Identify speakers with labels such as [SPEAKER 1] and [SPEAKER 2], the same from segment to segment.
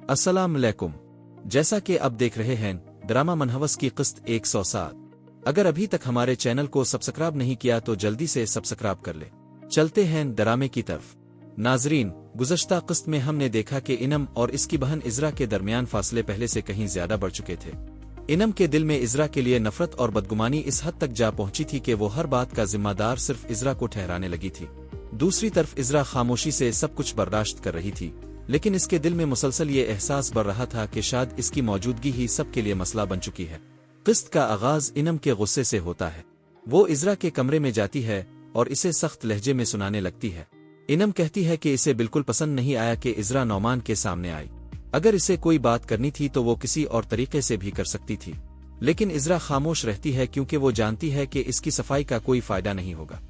[SPEAKER 1] अस्सलाम अलैकुम। जैसा कि अब देख रहे हैं ड्रामा मनहवस की किस्त 107। अगर अभी तक हमारे चैनल को सब्सक्राइब नहीं किया तो जल्दी से सब्सक्राइब कर ले। चलते हैं ड्रामे की तरफ। नाजरीन, गुज़श्ता किस्त में हमने देखा कि इनम और इसकी बहन इज़रा के दरमियान फासले पहले से कहीं ज्यादा बढ़ चुके थे। इनम के दिल में इज़रा के लिए नफरत और बदगुमानी इस हद तक जा पहुंची थी कि वो हर बात का जिम्मेदार सिर्फ इज़रा को ठहराने लगी थी। दूसरी तरफ इज़रा खामोशी से सब कुछ बर्दाश्त कर रही थी, लेकिन इसके दिल में मुसलसल ये एहसास बढ़ रहा था कि शायद इसकी मौजूदगी ही सबके लिए मसला बन चुकी है। किस्त का आगाज इनम के गुस्से से होता है। वो इज़रा के कमरे में जाती है और इसे सख्त लहजे में सुनाने लगती है। इनम कहती है कि इसे बिल्कुल पसंद नहीं आया कि इज़रा नौमान के सामने आई। अगर इसे कोई बात करनी थी तो वो किसी और तरीके से भी कर सकती थी, लेकिन इज़रा खामोश रहती है क्योंकि वो जानती है कि इसकी सफाई का कोई फायदा नहीं होगा।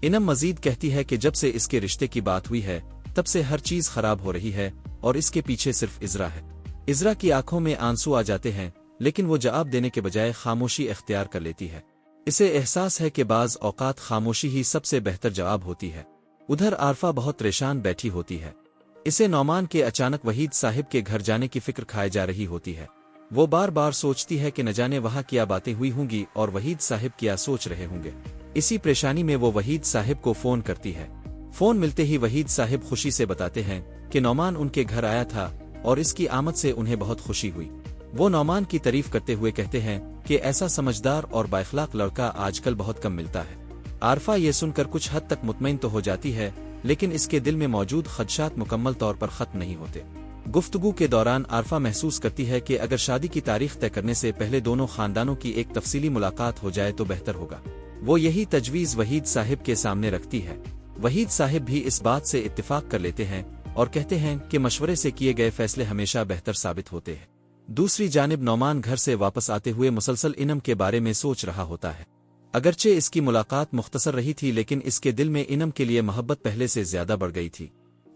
[SPEAKER 1] इनम मजीद कहती है कि जब से इसके रिश्ते की बात हुई है तब से हर चीज खराब हो रही है और इसके पीछे सिर्फ इज़रा है। इज़रा की आंखों में आंसू आ जाते हैं, लेकिन वो जवाब देने के बजाय खामोशी इख्तियार कर लेती है। इसे एहसास है कि बाज औकात खामोशी ही सबसे बेहतर जवाब होती है। उधर आरफा बहुत परेशान बैठी होती है। इसे नौमान के अचानक वहीद साहिब के घर जाने की फिक्र खाए जा रही होती है। वो बार बार सोचती है कि न जाने वहां क्या बातें हुई होंगी और वहीद साहिब क्या सोच रहे होंगे। इसी परेशानी में वो वहीद साहिब को फोन करती है। फोन मिलते ही वहीद साहिब खुशी से बताते हैं कि नौमान उनके घर आया था और इसकी आमद से उन्हें बहुत खुशी हुई। वो नौमान की तारीफ करते हुए कहते हैं कि ऐसा समझदार और बाइखलाक लड़का आजकल बहुत कम मिलता है। आरफा ये सुनकर कुछ हद तक मुतमईन तो हो जाती है, लेकिन इसके दिल में मौजूद खदशात मुकम्मल तौर पर खत्म नहीं होते। गुफ्तगू के दौरान आरफा महसूस करती है कि अगर शादी की तारीख तय करने से पहले दोनों खानदानों की एक तफसीली मुलाकात हो जाए तो बेहतर होगा। वो यही तजवीज वहीद साहिब के सामने रखती है। वहीद साहिब भी इस बात से इत्तिफाक कर लेते हैं और कहते हैं कि मशवरे से किए गए फैसले हमेशा बेहतर साबित होते हैं। दूसरी जानिब नौमान घर से वापस आते हुए मुसलसल इनम के बारे में सोच रहा होता है। अगरचे इसकी मुलाकात मुख्तसर रही थी, लेकिन इसके दिल में इनम के लिए मोहब्बत पहले से ज्यादा बढ़ गई थी।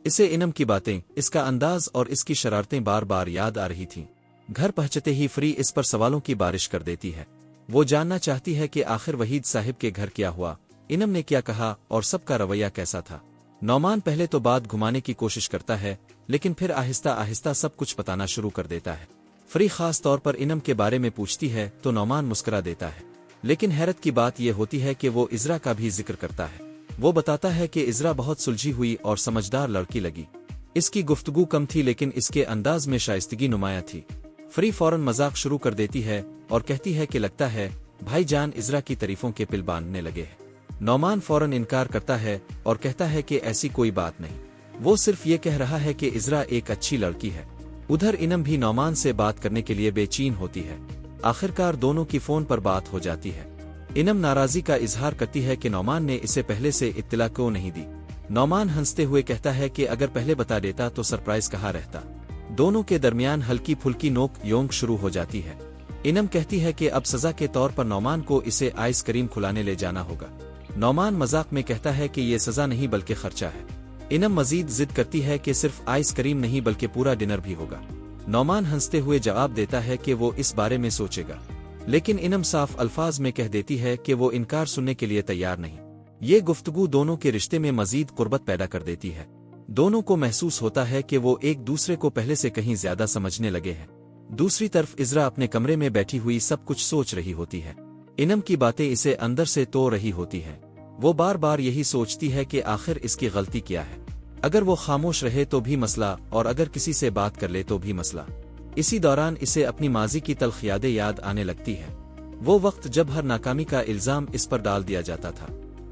[SPEAKER 1] इसे इनम की बातें, इसका अंदाज और इसकी शरारतें बार बार याद आ रही थीं। घर पहुंचते ही फ्री इस पर सवालों की बारिश कर देती है। वो जानना चाहती है कि आखिर वहीद साहिब के घर क्या हुआ, इनम ने क्या कहा और सबका रवैया कैसा था। नौमान पहले तो बात घुमाने की कोशिश करता है, लेकिन फिर आहिस्ता आहिस्ता सब कुछ बताना शुरू कर देता है। फ्री खास तौर पर इनम के बारे में पूछती है तो नौमान मुस्कुरा देता है, लेकिन हैरत की बात यह होती है कि वो इज़रा का भी जिक्र करता है। वो बताता है कि इज़रा बहुत सुलझी हुई और समझदार लड़की लगी। इसकी गुफ्तगू कम थी, लेकिन इसके अंदाज में शाइस्तगी नुमाया थी। फ्री फौरन मजाक शुरू कर देती है और कहती है कि लगता है भाईजान इज़रा की तारीफों के पिल बांधने लगे हैं। नौमान फौरन इनकार करता है और कहता है कि ऐसी कोई बात नहीं, वो सिर्फ ये कह रहा है कि इज़रा एक अच्छी लड़की है। उधर इनम भी नौमान से बात करने के लिए बेचैन होती है। आखिरकार दोनों की फोन पर बात हो जाती है। इनम नाराजगी का इजहार करती है कि नौमान ने इसे पहले से इत्तला क्यों नहीं दी। नौमान हंसते हुए कहता है कि अगर पहले बता देता तो सरप्राइज कहाँ रहता। दोनों के दरमियान हल्की फुल्की नोक योंक शुरू हो जाती है। इनम कहती है कि अब सजा के तौर पर नौमान को इसे आइसक्रीम खिलाने ले जाना होगा। नौमान मजाक में कहता है कि ये सजा नहीं बल्कि खर्चा है। इनम मजीद जिद करती है कि सिर्फ आइसक्रीम नहीं बल्कि पूरा डिनर भी होगा। नौमान हंसते हुए जवाब देता है कि वो इस बारे में सोचेगा, लेकिन इनम साफ अल्फाज में कह देती है कि वो इनकार सुनने के लिए तैयार नहीं। ये गुफ्तगू दोनों के रिश्ते में मजीद कुर्बत पैदा कर देती है। दोनों को महसूस होता है कि वो एक दूसरे को पहले से कहीं ज्यादा समझने लगे हैं। दूसरी तरफ इज़रा अपने कमरे में बैठी हुई सब कुछ सोच रही होती है। इनम की बातें इसे अंदर से तोड़ रही होती है। वो बार बार यही सोचती है कि आखिर इसकी गलती क्या है। अगर वो खामोश रहे तो भी मसला, और अगर किसी से बात कर ले तो भी मसला। इसी दौरान इसे अपनी माजी की तल्ख यादें याद आने लगती है। वो वक्त जब हर नाकामी का इल्जाम इस पर डाल दिया जाता था।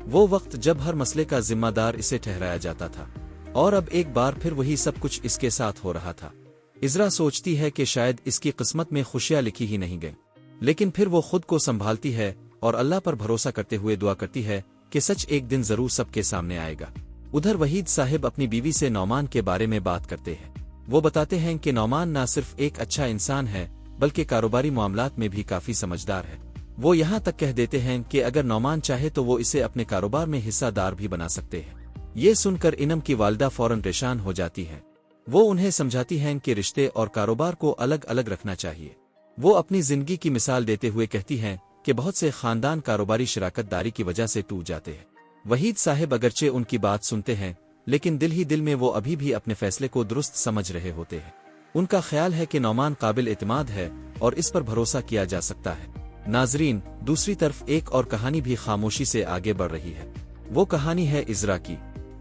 [SPEAKER 1] वो वक्त जब हर मसले का जिम्मेदार इसे ठहराया जाता था, और अब एक बार फिर वही सब कुछ इसके साथ हो रहा था। इज़रा सोचती है कि शायद इसकी किस्मत में खुशियां लिखी ही नहीं गई, लेकिन फिर वो खुद को संभालती है और अल्लाह पर भरोसा करते हुए दुआ करती है कि सच एक दिन जरूर सबके सामने आएगा। उधर वहीद साहिब अपनी बीवी से नौमान के बारे में बात करते हैं। वो बताते हैं कि नौमान न सिर्फ एक अच्छा इंसान है बल्कि कारोबारी मामलात में भी काफी समझदार है। वो यहाँ तक कह देते हैं कि अगर नौमान चाहे तो वो इसे अपने कारोबार में हिस्सादार भी बना सकते हैं। ये सुनकर इनम की वालिदा फौरन परेशान हो जाती है। वो उन्हें समझाती हैं कि रिश्ते और कारोबार को अलग अलग रखना चाहिए। वो अपनी जिंदगी की मिसाल देते हुए कहती हैं कि बहुत से खानदान कारोबारी शराकत दारी की वजह से टूट जाते हैं। वहीद साहिब अगरचे उनकी बात सुनते हैं, लेकिन दिल ही दिल में वो अभी भी अपने फैसले को दुरुस्त समझ रहे होते हैं। ان کا خیال ہے کہ نعمان قابل اعتماد ہے اور اس پر بھروسہ کیا جا سکتا ہے۔ ناظرین، دوسری طرف ایک اور کہانی بھی خاموشی سے آگے بڑھ رہی ہے۔ وہ کہانی ہے عزرا کی،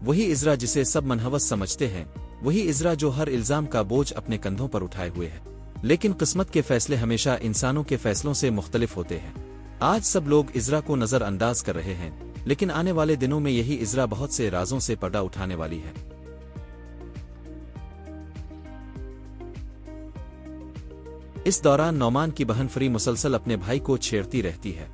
[SPEAKER 1] وہی عزرا جسے سب منحوس سمجھتے ہیں، وہی عزرا جو ہر الزام کا بوجھ اپنے کندھوں پر اٹھائے ہوئے ہے۔ لیکن قسمت کے فیصلے ہمیشہ انسانوں کے فیصلوں سے مختلف ہوتے ہیں۔ آج سب لوگ عزرا کو نظر انداز کر رہے ہیں، لیکن آنے والے دنوں میں یہی عزرا بہت سے رازوں سے پردہ اٹھانے والی ہے۔ اس دوران نعمان کی بہن فری مسلسل اپنے بھائی کو چھیڑتی رہتی ہے۔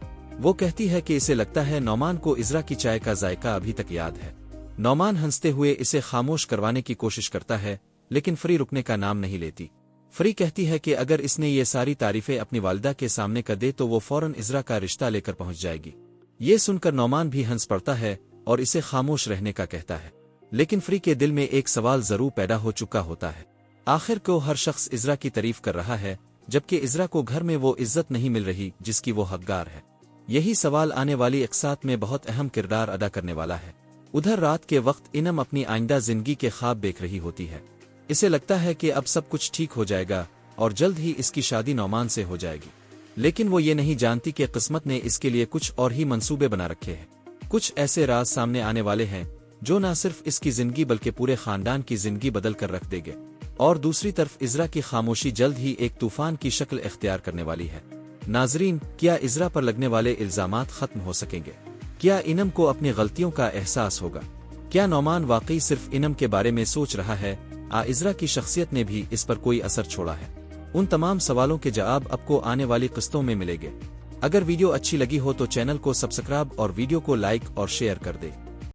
[SPEAKER 1] وہ کہتی ہے کہ اسے لگتا ہے نعمان کو عزرا کی چائے کا ذائقہ ابھی تک یاد ہے۔ نعمان ہنستے ہوئے اسے خاموش کروانے کی کوشش کرتا ہے، لیکن فری رکنے کا نام نہیں لیتی۔ فری کہتی ہے کہ اگر اس نے یہ ساری تعریفیں اپنی والدہ کے سامنے کر دے تو وہ فوراً عزرا کا رشتہ لے کر پہنچ جائے گی۔ یہ سن کر نعمان بھی ہنس پڑتا ہے اور اسے خاموش رہنے کا کہتا ہے، لیکن فری کے دل میں ایک سوال ضرور پیدا ہو چکا ہوتا ہے۔ آخر کو ہر شخص عزرا کی تعریف کر رہا ہے، جبکہ عزرا کو گھر میں وہ عزت نہیں مل رہی جس کی وہ حقدار ہے۔ یہی سوال آنے والی اقساط میں بہت اہم کردار ادا کرنے والا ہے۔ ادھر رات کے وقت انم اپنی آئندہ زندگی کے خواب دیکھ رہی ہوتی ہے۔ اسے لگتا ہے کہ اب سب کچھ ٹھیک ہو جائے گا اور جلد ہی اس کی شادی نعمان سے ہو جائے گی، لیکن وہ یہ نہیں جانتی کہ قسمت نے اس کے لیے کچھ اور ہی منصوبے بنا رکھے ہیں۔ کچھ ایسے راز سامنے آنے والے ہیں جو نہ صرف اس کی زندگی بلکہ پورے خاندان کی زندگی بدل کر رکھ دیں گے۔ اور دوسری طرف عزرا کی خاموشی جلد ہی ایک طوفان کی شکل اختیار کرنے والی ہے۔ ناظرین، کیا عزرا پر لگنے والے الزامات ختم ہو سکیں گے؟ کیا انم کو اپنی غلطیوں کا احساس ہوگا؟ کیا نعمان واقعی صرف انم کے بارے میں سوچ رہا ہے؟ عزرا کی شخصیت نے بھی اس پر کوئی اثر چھوڑا ہے؟ ان تمام سوالوں کے جواب آپ کو آنے والی قسطوں میں ملے گے۔ اگر ویڈیو اچھی لگی ہو تو چینل کو سبسکرائب اور ویڈیو کو لائک اور شیئر کر دیں۔